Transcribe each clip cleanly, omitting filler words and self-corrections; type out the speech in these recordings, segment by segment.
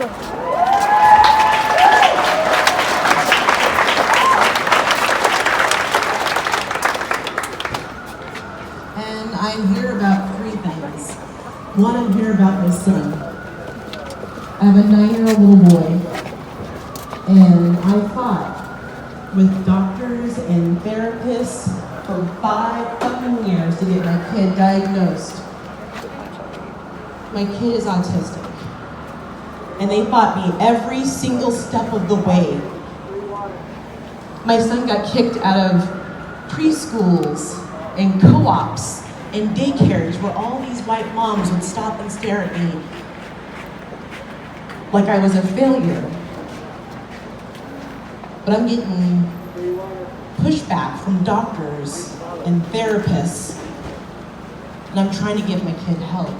And I'm here about three things. One, I'm here about my son. I have a 9-year-old little boy, and I fought with doctors and therapists for 5 fucking years to get my kid diagnosed. My kid is autistic, and they fought me every single step of the way. My son got kicked out of preschools and co-ops and daycares where all these white moms would stop and stare at me like I was a failure. But I'm getting pushback from doctors and therapists, and I'm trying to give my kid help.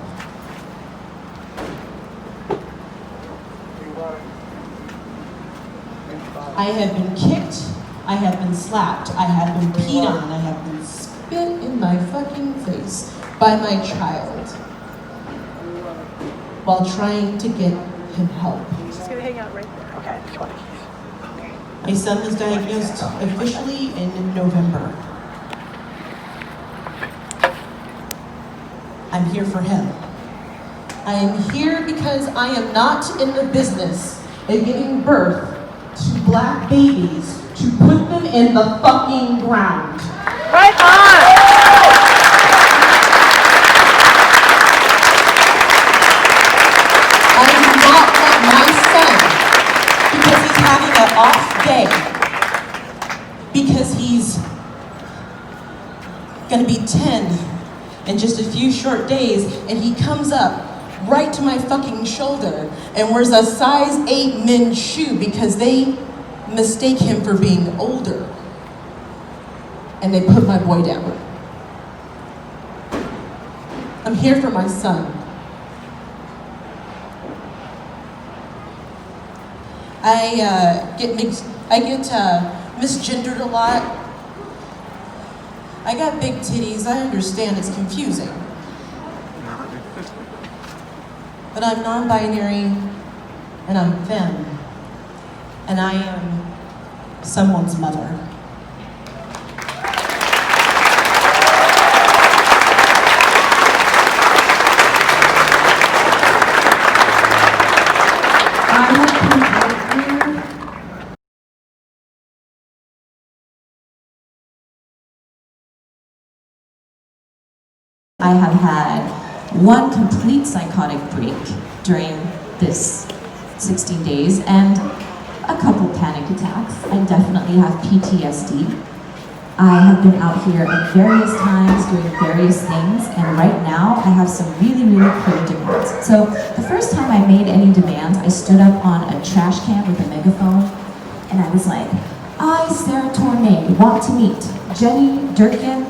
I have been kicked, I have been slapped, I have been peed on, I have been spit in my fucking face by my child while trying to get him help. She's gonna hang out right there. Okay, just want to keys. My son was diagnosed officially in November. I'm here for him. I am here because I am not in the business of giving birth to black babies to put them in the fucking ground. Right on! I do not want my son, because he's having an off day, because he's gonna be 10 in just a few short days, and he comes up right to my fucking shoulder and wears a size 8 men's shoe because they mistake him for being older. And they put my boy down. I'm here for my son. I get misgendered a lot. I got big titties, I understand it's confusing. But I'm non-binary, and I'm femme, and I am someone's mother. I have had one complete psychotic break during this 16 days and a couple panic attacks. I definitely have PTSD. I have been out here at various times doing various things, and right now I have some really, really clear demands. So the first time I made any demands, I stood up on a trash can with a megaphone, and I was like, I, Sara Tornai, want to meet Jenny Durkin,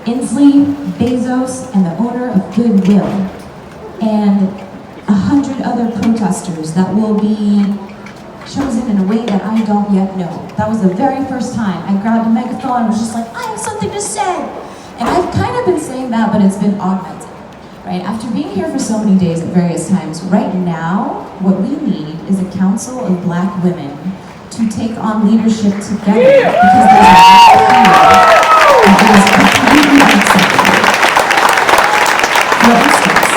Inslee, Bezos, and the owner of Goodwill, and 100 other protesters that will be chosen in a way that I don't yet know. That was the very first time I grabbed a megaphone and was just like, I have something to say! And I've kind of been saying that, but it's been augmented, right? After being here for so many days at various times, right now, what we need is a council of black women to take on leadership together, because there's a it is completely unacceptable. For instance,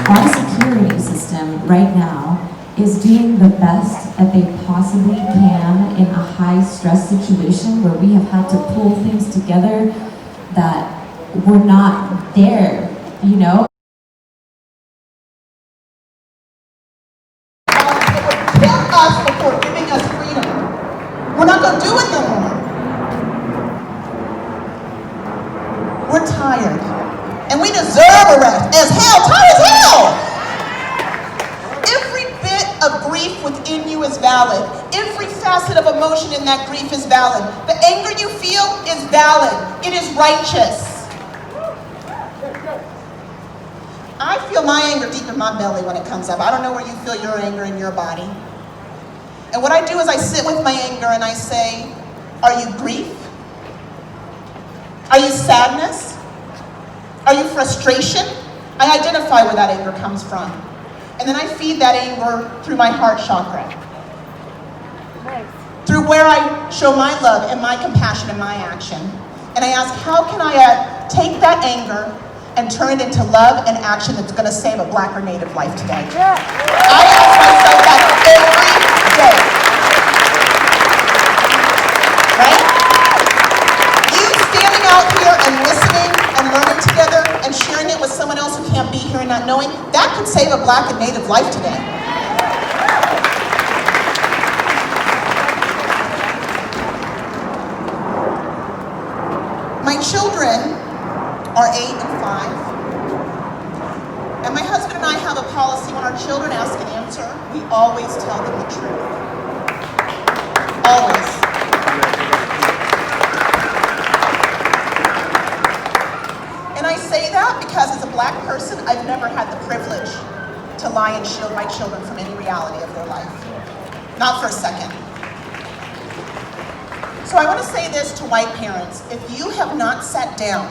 our security system right now is doing the best that they possibly can in a high-stress situation where we have had to pull things together that were not there, you know? Us before giving us freedom. We're not going to do it no more. We're tired. And we deserve a rest. As hell, tired as hell! Every bit of grief within you is valid. Every facet of emotion in that grief is valid. The anger you feel is valid. It is righteous. I feel my anger deep in my belly when it comes up. I don't know where you feel your anger in your body. And what I do is I sit with my anger and I say, are you grief? Are you sadness? Are you frustration? I identify where that anger comes from. And then I feed that anger through my heart chakra. Nice. Through where I show my love and my compassion and my action. And I ask, how can I take that anger and turn it into love and action that's going to save a Black or Native life today? Yeah. I ask myself that every day. Right? You standing out here and listening and learning together and sharing it with someone else who can't be here and not knowing, that could save a Black and Native life today. My children are 8 and 5. And my husband and I have a policy when our children ask an answer, we always tell them the truth. Always. And I say that because as a Black person, I've never had the privilege to lie and shield my children from any reality of their life. Not for a second. So I want to say this to white parents. If you have not sat down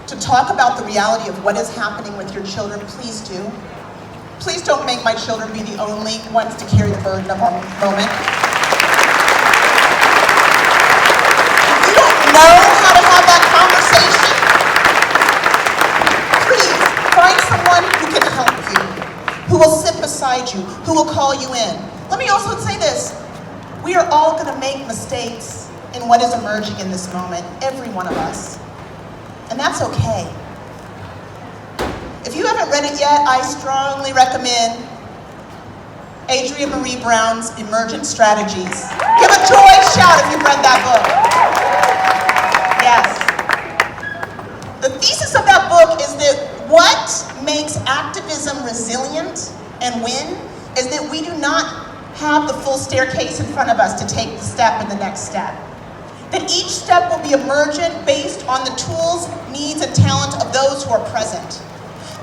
to talk about the reality of what is happening with your children, please do. Please don't make my children be the only ones to carry the burden of our moment. If you don't know how to have that conversation, please find someone who can help you, who will sit beside you, who will call you in. Let me also say this. We are all going to make mistakes in what is emerging in this moment, every one of us. And that's okay. If you haven't read it yet, I strongly recommend Adrienne Marie Brown's Emergent Strategies. Give a joy shout if you've read that book. Yes. The thesis of that book is that what makes activism resilient and win is that we do not have the full staircase in front of us to take the step and the next step. That each step will be emergent based on the tools, needs, and talent of those who are present.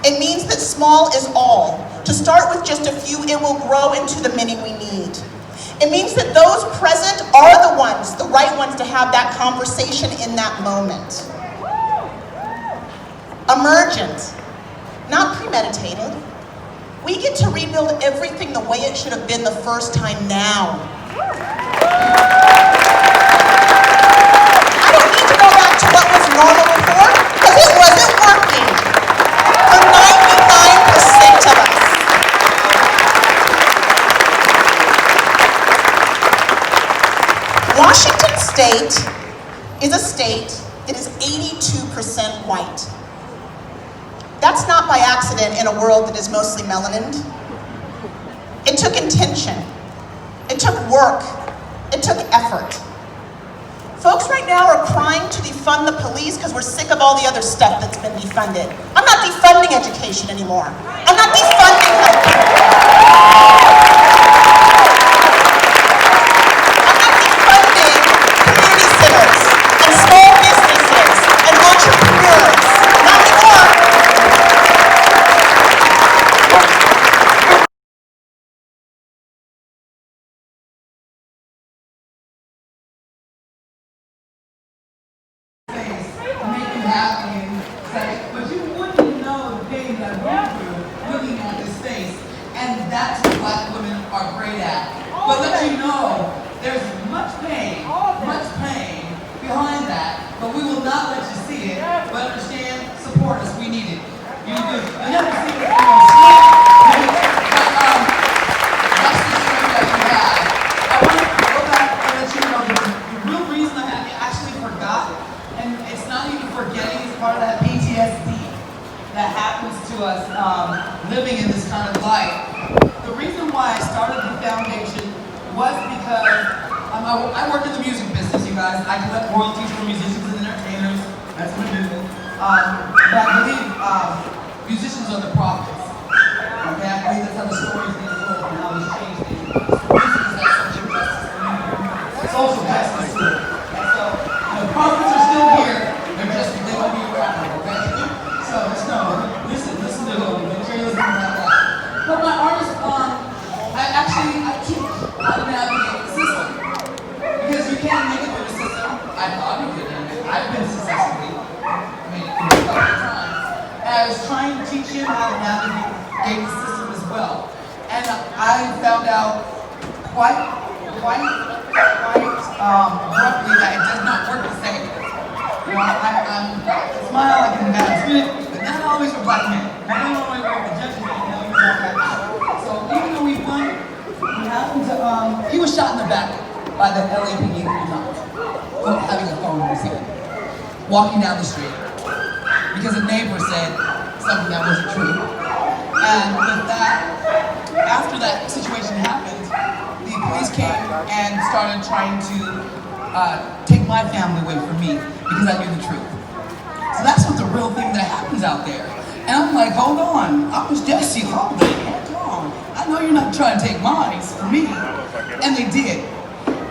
It means that small is all. To start with just a few, it will grow into the many we need. It means that those present are the ones, the right ones to have that conversation in that moment. Emergent, not premeditated. We get to rebuild everything the way it should have been the first time now. I don't need to go back to what was normal before, because it wasn't working for 99% of us. Washington State is a state that is 82% white. That's not by accident in a world that is mostly melanined. It took intention. It took work. It took effort. Folks right now are crying to defund the police because we're sick of all the other stuff that's been defunded. I'm not defunding education anymore. I'm not defunding healthcare. I'm not defunding community centers and small businesses and entrepreneurs. Not anymore. But you wouldn't know the things I've gone through looking at this space. And that's what Black women are great at. But let you know, there's much pain behind that, but we will not let you see it. But understand, support us, we need it. You do. You never see it on sleep. That's the strength that you have. I want to go back and let you know the real reason I actually forgot, and it's not even forgetting, it's part of that PTSD that happens to us living in this kind of life. The reason why I started the foundation was because I work in the music business, you guys. I collect royalties from musicians and entertainers. That's my business. But I believe musicians are the prophets. Okay, I believe that's how the stories get told and how this changed things. Music is that social justice. Social justice too. And so, the prophets are still here. They're just, they won't be around, okay? So, just know, listen to them. Make sure you listen to that. But my artist, I teach how to navigate the system. Because you can't make it through the system. I thought you could. I've been successfully. I mean, a couple of times. I was trying to teach him how to navigate the system as well. And I found out quite abruptly that it does not work the same. You know, I smile like an embarrassment, but not always for black men. I don't always work with judges and so even though we won, we happened to, he was shot in the back by the LAPD 3 times for having a phone in his hand, walking down the street, because a neighbor said something that wasn't true. And with that, after that situation happened, the police came and started trying to take my family away from me because I knew the truth. So that's what the real thing that happens out there. And I'm like, hold on, I was Jesse, hold on. I know you're not trying to take mine for me. And they did.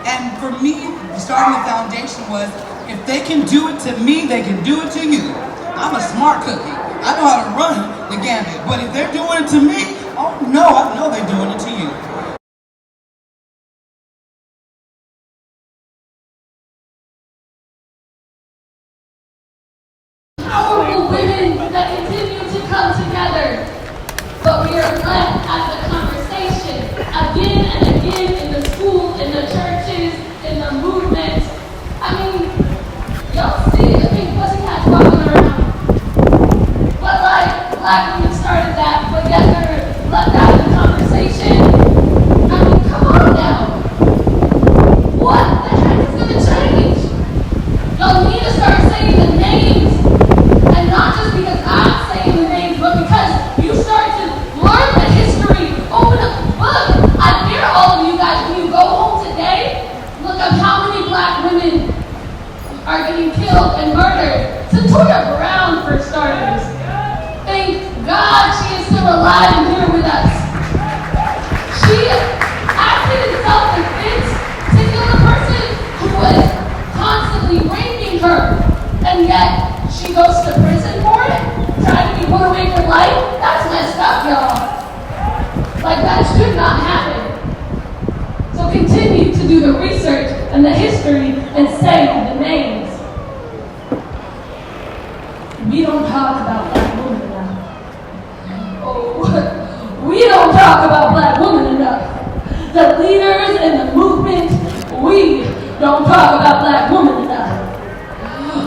And for me, starting the foundation was, if they can do it to me, they can do it to you. I'm a smart cookie. I know how to run the gambit. But if they're doing it to me, oh no, I know they're doing it to you. Powerful women that continue to come together, but we are left at the conversation again and again in the schools, in the churches, in the movement. I mean, y'all see the pink pussycats walking around, but like black women started that, but yet they're left out of the conversation. I mean, come on now. What the heck is gonna change? Y'all need to start saying the names. And not just because I'm saying the names, but because you start to learn the history, open up the book. I dare all of you guys, when you go home today, look up how many black women are getting killed and murdered. Satoya Brown, for starters. Thank God she is still alive and here with us. She acted in self-defense to kill the person who was constantly raping her, and yet she goes to prison for it, trying to be put away for life. That's messed up, y'all. Like, that should not happen. So continue to do the research and the history and say the names. We don't talk about black women enough. Oh, we don't talk about black women enough. The leaders and the movement, we don't talk about black women enough.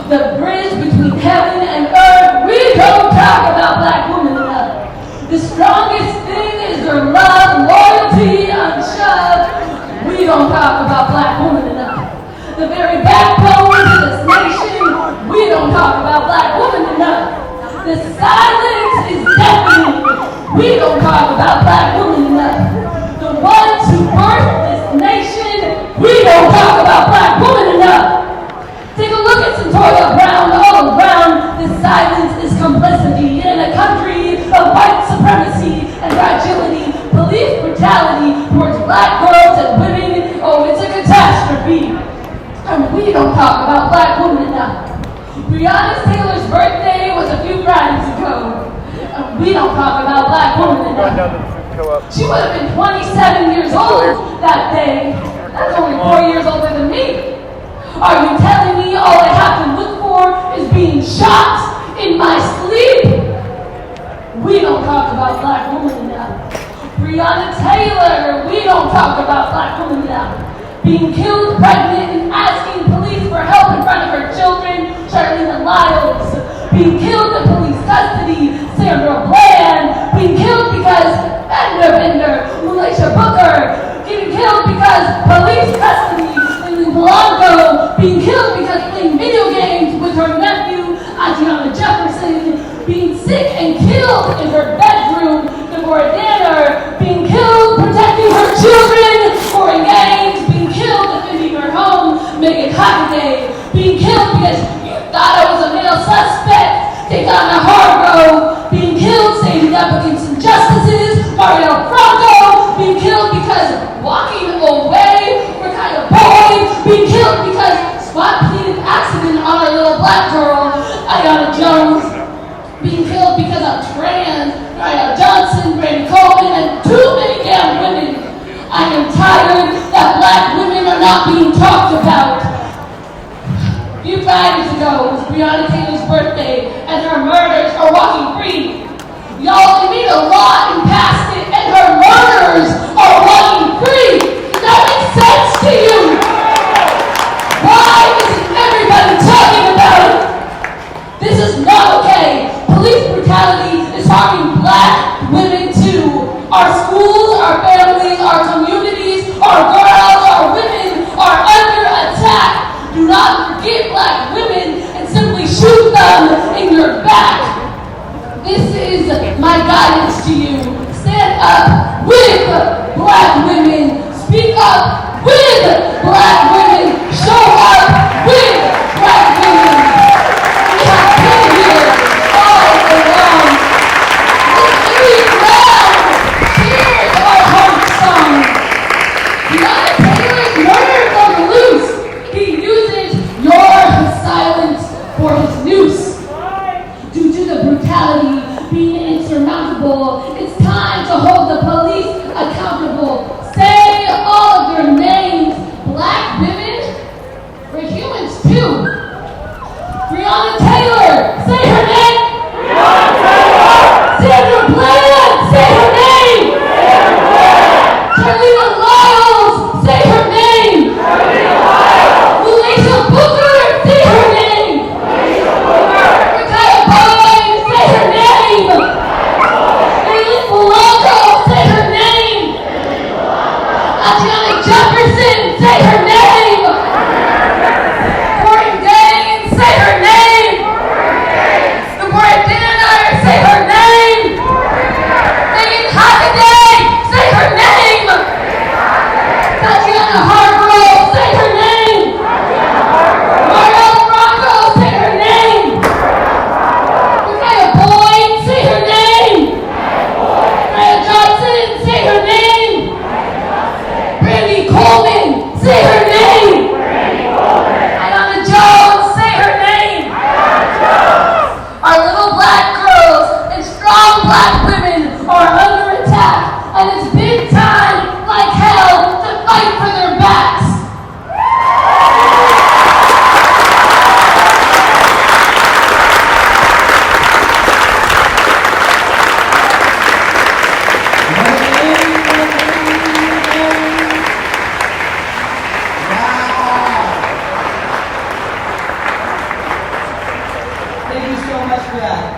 The bridge between heaven and earth, we don't talk about black women enough. The strongest thing is their love, loyalty, unshoved. We don't talk about black women enough. The very backbone to this nation, we don't talk about black women enough. The silence is deafening. We don't talk about black women enough. The ones who birthed this nation, we don't talk about black women enough. Take a look at Satoya Brown. All around, this silence is complicity. In a country of white supremacy and fragility, police brutality towards black girls and women, oh, it's a catastrophe. And we don't talk about black women enough. Breonna Taylor's birthday was a few Fridays ago, and we don't talk about black women enough. She would have been 27 years old that day. That's only 4 years older than me. Are you telling me all I have to look for is being shot in my sleep? We don't talk about black women enough. Breonna Taylor, we don't talk about black women enough. Being killed pregnant and asking police for help in front of her children, Charlene Lyles. Being killed in police custody, Sandra Bland. Being killed because Bender, Malaysia Booker. Getting killed because police custody, Lily Blanco. Being killed because playing video games with her nephew, Adriana Jefferson. Being sick and killed in her bedroom, Deborah Danner. Being killed protecting her children, scoring games. Being killed defending her home, Megan Hockaday. Being killed because you thought I was a male suspect, Daytona Hargrove. Being killed standing up against injustices, Marielle Franco. Being killed because walking away, Rakaya Boyd. Being killed because SWAT pleaded accident on our little black girl, Ayana Jones. Being killed because I'm trans, Raya Johnson, Brandy Coleman, and too many damn women. I am tired that black women are not being talked about. You guys nights ago was Breonna Taylor's birthday, and her murders are walking free. Y'all, they made a law and passed it, and her murderers are walking free. Does that make sense to you? Why isn't everybody talking about it? This is not okay. Police brutality is harming black women too. Our schools, our families, our communities, our girls, our women are under attack. Do not forget black women and simply shoot them in your back. This is my guidance to you. Stand up with black women. Speak up with black women. Show up with black women. We have been here all along. With every round, here is our heart song. Breonna Taylor is murdered on the loose. He uses your silence for his noose. Due to the brutality being insurmountable, it's time to hold the police accountable. Say all of their names. Black women, we're humans too. Breonna Taylor, say her name. Breonna Taylor. Sandra Bland, say her name. Charlene Lyles, say her name. Alicia Booker, say her name. Rakaya Boyd, say her name. Aileen Polanco, say her name. Adriana Jefferson, say her name. Corinne Gaines, say her name. Deborah Danner, say her name. Megan Hockaday, say her name. Tatiana Hargrove, say her name. Marielle Bronco, say her name. Rakaya Boyd, say her name. Raya Johnson, say her name. Brandy Coleman, say her name. Ayana Jones, say her name. Our little black girls and strong black women are under attack, and it's big time, like hell, to fight for their backs. Thank you so much for that.